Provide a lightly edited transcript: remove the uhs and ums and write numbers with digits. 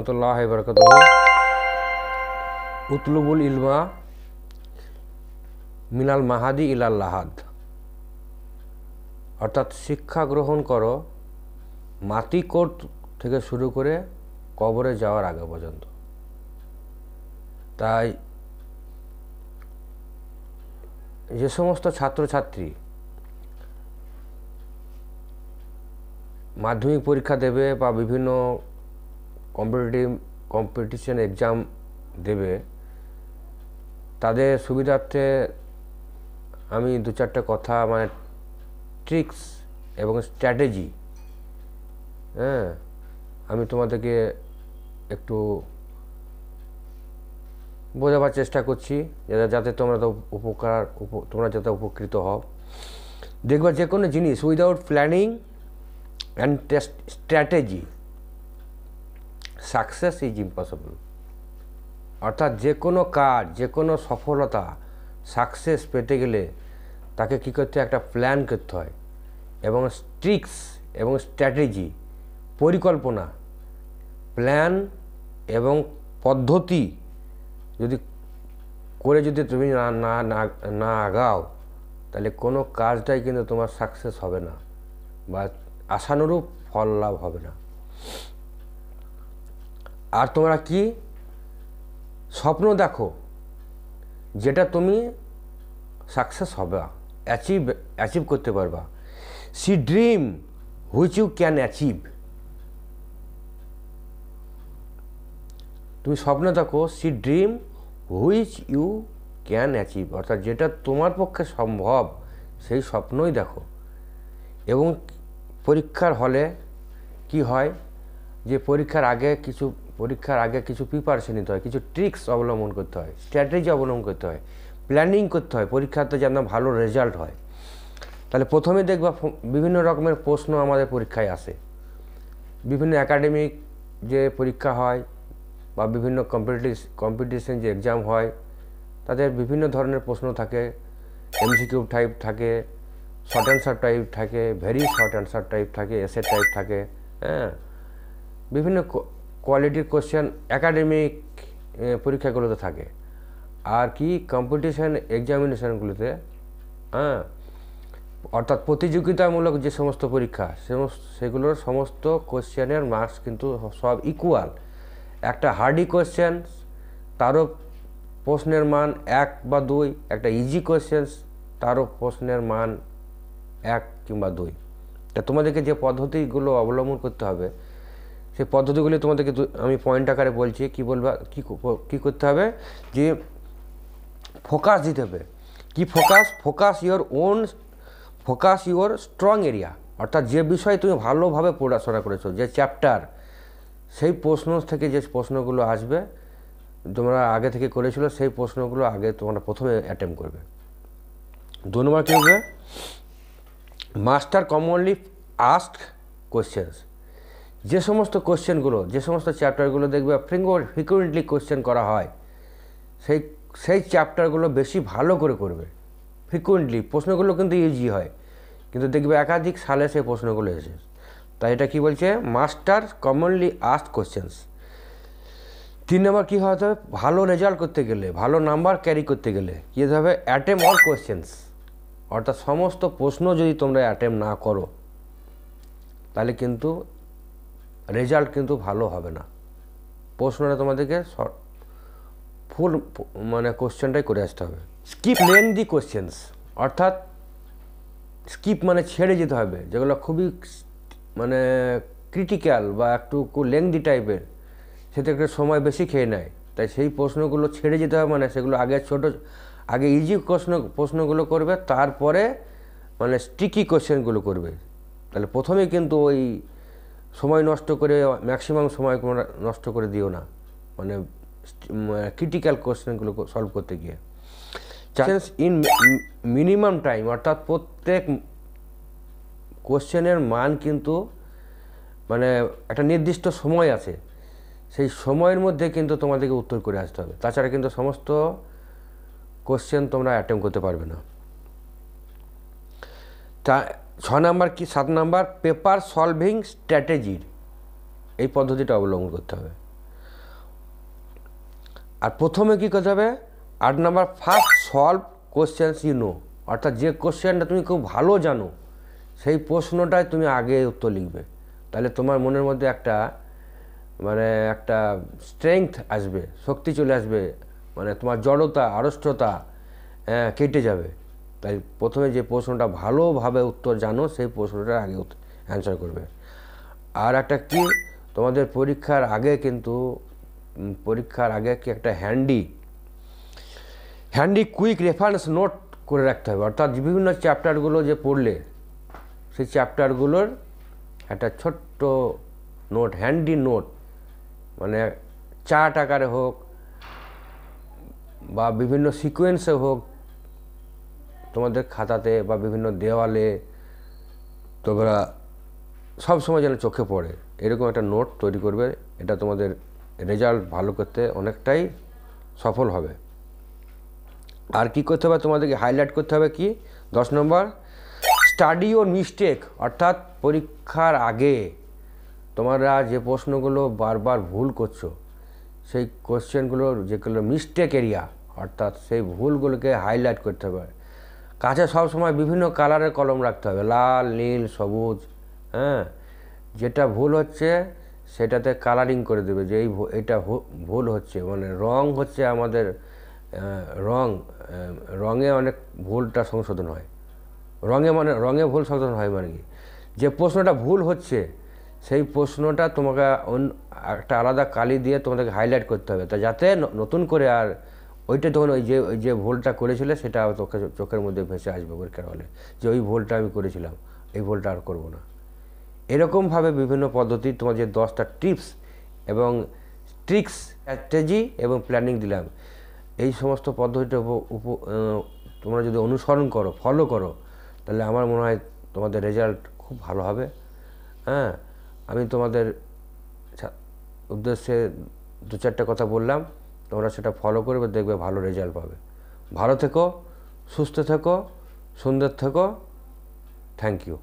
রহমতুল্লাহি ওয়া বারাকাতুহু। উতলুবুল ইলমা মিনাল মাহাদি ইলাল লাহাদ, অর্থাৎ শিক্ষা গ্রহণ করো মাটিকোট থেকে শুরু করে কবরে যাওয়ার আগে পর্যন্ত। তাই যে সমস্ত ছাত্রছাত্রী মাধ্যমিক পরীক্ষা দেবে বা বিভিন্ন কম্পিটিশন এক্সাম দেবে, তাদের সুবিধার্থে আমি দু চারটে কথা মানে ট্রিক্স এবং স্ট্র্যাটেজি আমি তোমাদেরকে একটু বোঝাবার চেষ্টা করছি, যাতে তোমরা যাতে উপকৃত হও। দেখবা যে কোনো জিনিস without planning and strategy success is impossible. অর্থাৎ যে কোনো কাজ, যে কোনো সফলতা সাকসেস পেতে গেলে তাকে কী করতে হয়, একটা প্ল্যান করতে হয় এবং ট্রিক্স এবং স্ট্র্যাটেজি, পরিকল্পনা, প্ল্যান এবং পদ্ধতি যদি তুমি না আগাও, তাহলে কোনো কাজটাই কিন্তু তোমার সাকসেস হবে না বা আশানুরূপ ফল লাভ হবে না। আর তোমরা কি স্বপ্ন দেখো যেটা তুমি সাকসেস হবে, অ্যাচিভ করতে পারবা। See dream which you can achieve. তুমি স্বপ্ন দেখো, see dream which you can achieve, অর্থাৎ যেটা তোমার পক্ষে সম্ভব সেই স্বপ্নই দেখো। এবং পরীক্ষার হলে কি হয় যে পরীক্ষার আগে কিছু প্রিপারেশন নিতে হয়, কিছু ট্রিক্স অবলম্বন করতে হয়, স্ট্র্যাটেজি অবলম্বন করতে হয়, প্ল্যানিং করতে হয় পরীক্ষাতে যেন ভালো রেজাল্ট হয়। তাহলে প্রথমে দেখবা বিভিন্ন রকমের প্রশ্ন আমাদের পরীক্ষায় আসে। বিভিন্ন একাডেমিক যে পরীক্ষা হয় বা বিভিন্ন কম্পিটিশন যে এক্সাম হয়, তাদের বিভিন্ন ধরনের প্রশ্ন থাকে। এমসিকিউ টাইপ থাকে, শর্ট অ্যান্সার টাইপ থাকে, ভেরি শর্ট অ্যান্সার টাইপ থাকে, এসে টাইপ থাকে। বিভিন্ন কোয়ালিটির কোশ্চেন একাডেমিক পরীক্ষাগুলোতে থাকে। আর কি কম্পিটিশন এক্সামিনেশনগুলোতে অর্থাৎ প্রতিযোগিতামূলক যে সমস্ত পরীক্ষা, সেগুলোর সমস্ত কোশ্চেনের মার্কস কিন্তু সব ইকুয়াল। একটা হার্ডি কোশ্চেন তারও প্রশ্নের মান 1 বা 2, একটা ইজি কোশ্চেন তারও প্রশ্নের মান 1 কিংবা 2। তা তোমাদেরকে যে পদ্ধতিগুলো অবলম্বন করতে হবে, সেই পদ্ধতিগুলি তোমাদেরকে আমি পয়েন্ট আকারে বলছি। কী করতে হবে, যে ফোকাস দিতে হবে। কি ফোকাস ইওর স্ট্রং এরিয়া, অর্থাৎ যে বিষয়ে তুমি ভালোভাবে পড়াশোনা করেছো, যে চ্যাপ্টার, সেই প্রশ্ন থেকে যে প্রশ্নগুলো আসবে তোমরা আগে থেকে করেছিল, সেই প্রশ্নগুলো আগে তোমরা প্রথমে অ্যাটেম্প করবে। 2 নম্বর কী হবে, মাস্টার কমনলি আস্কড কোশ্চেন্স। যে সমস্ত কোশ্চেনগুলো, যে সমস্ত চ্যাপ্টারগুলো দেখবে ফ্রিকুয়েন্টলি কোশ্চেন করা হয়, সেই চ্যাপ্টারগুলো বেশি ভালো করে করবে। ফ্রিকুয়েন্টলি প্রশ্নগুলো কিন্তু ইজি হয়, কিন্তু দেখবে একাধিক সালে সেই প্রশ্নগুলো এসে। তাই এটা কি বলছে, মাস্টার কমনলি আস্কড কোশ্চেন্স। 3 নম্বর কী হতে হবে, ভালো রেজাল্ট করতে গেলে, ভালো নাম্বার ক্যারি করতে গেলে কী হতে হবে, অ্যাটেম্প অল কোশ্চেন্স। অর্থাৎ সমস্ত প্রশ্ন যদি তোমরা অ্যাটেম্প না করো, তাহলে কিন্তু রেজাল্ট কিন্তু ভালো হবে না। প্রশ্নটা তোমাদেরকে ফুল মানে কোশ্চেনটাই করে আসতে হবে। স্কিপ লেন্থি কোশ্চেন্স, অর্থাৎ স্কিপ মানে ছেড়ে যেতে হবে, যেগুলো খুবই মানে ক্রিটিক্যাল বা একটু লেন্থি টাইপের, সেটা একটু সময় বেশি খেয়ে নেয়। তাই সেই প্রশ্নগুলো ছেড়ে যেতে হবে। মানে সেগুলো আগে ইজি প্রশ্নগুলো করবে, তারপরে মানে স্টিকি কোশ্চেনগুলো করবে। তাহলে প্রথমে কিন্তু ওই সময় নষ্ট করে ম্যাক্সিমাম সময় নষ্ট করে দিও না, মানে ক্রিটিক্যাল কোশ্চেনগুলো সলভ করতে গিয়ে। চ্যালেঞ্জ ইন মিনিমাম টাইম, অর্থাৎ প্রত্যেক কোশ্চেনের মান কিন্তু মানে একটা নির্দিষ্ট সময় আছে, সেই সময়ের মধ্যে কিন্তু তোমাদেরকে উত্তর করে আসতে হবে। তাছাড়া কিন্তু সমস্ত কোশ্চেন তোমরা অ্যাটেম্প করতে পারবে না। 7 নাম্বার পেপার সলভিং স্ট্র্যাটেজির এই পদ্ধতিটা অবলম্বন করতে হবে। আর প্রথমে কী করতে হবে, 8 number first solve questions you know, অর্থাৎ যে কোশ্চেনটা তুমি খুব ভালো জানো সেই প্রশ্নটায় তুমি আগে উত্তর লিখবে। তাহলে তোমার মনের মধ্যে একটা একটা স্ট্রেংথ আসবে, শক্তি চলে আসবে, তোমার জড়তা আড়ষ্টতা কেটে যাবে। তাই প্রথমে যে প্রশ্নটা ভালোভাবে উত্তর জানো সেই প্রশ্নটার আগে অ্যান্সার করবে। আর একটা কি, তোমাদের পরীক্ষার আগে কিন্তু কি একটা হ্যান্ডি কুইক রেফারেন্স নোট করে রাখতে হবে। অর্থাৎ বিভিন্ন চ্যাপ্টারগুলো যে পড়লে সেই চ্যাপ্টারগুলোর একটা ছোট্ট নোট, হ্যান্ডি নোট, চার্ট আকারে হোক বা বিভিন্ন সিকোয়েন্সে হোক, তোমাদের খাতাতে বা বিভিন্ন দেওয়ালে তোমরা সবসময় যেন চোখে পড়ে এরকম একটা নোট তৈরি করবে। এটা তোমাদের রেজাল্ট ভালো করতে অনেকটাই সফল হবে। আর কি করতে হবে, তোমাদেরকে হাইলাইট করতে হবে কি, 10 নম্বর স্টাডি ওর মিস্টেক, অর্থাৎ পরীক্ষার আগে তোমরা যে প্রশ্নগুলো বারবার ভুল করছো সেই কোশ্চেনগুলোর যেগুলো মিস্টেক এরিয়া, অর্থাৎ সেই ভুলগুলোকে হাইলাইট করতে হবে। কাছে সবসময় বিভিন্ন কালারের কলম রাখতে হবে, লাল, নীল, সবুজ। যেটা ভুল হচ্ছে সেটাতে কালারিং করে দেবে যে এটা ভুল হচ্ছে, রং হচ্ছে আমাদের রঙে অনেক ভুলটা সংশোধন হয়। রঙে ভুল সংশোধন হয় কি, যে প্রশ্নটা ভুল হচ্ছে সেই প্রশ্নটা তোমাকে একটা আলাদা কালি দিয়ে তোমাদেরকে হাইলাইট করতে হবে, তা যাতে নতুন করে আর ওইটা তখন ওই যে ভুলটা করেছিলে সেটা চোখের মধ্যে ভেসে আসবে পরীক্ষার হলে, যে ওই ভুলটা আমি করেছিলাম, এই ভুলটা আর করবো না। এরকমভাবে বিভিন্ন পদ্ধতি, তোমার যে 10টা টিপস এবং ট্রিক্স, স্ট্র্যাটেজি এবং প্ল্যানিং দিলাম, এই সমস্ত পদ্ধতিটা তোমরা যদি অনুসরণ করো, ফলো করো, তাহলে আমার মনে হয় তোমাদের রেজাল্ট খুব ভালো হবে। আমি তোমাদের উদ্দেশ্যে 2-4টা কথা বললাম, তোমরা সেটা ফলো করবে, দেখবে ভালো রেজাল্ট পাবে। ভালো থেকো, সুস্থ থেকো, সুন্দর থেকো। Thank you.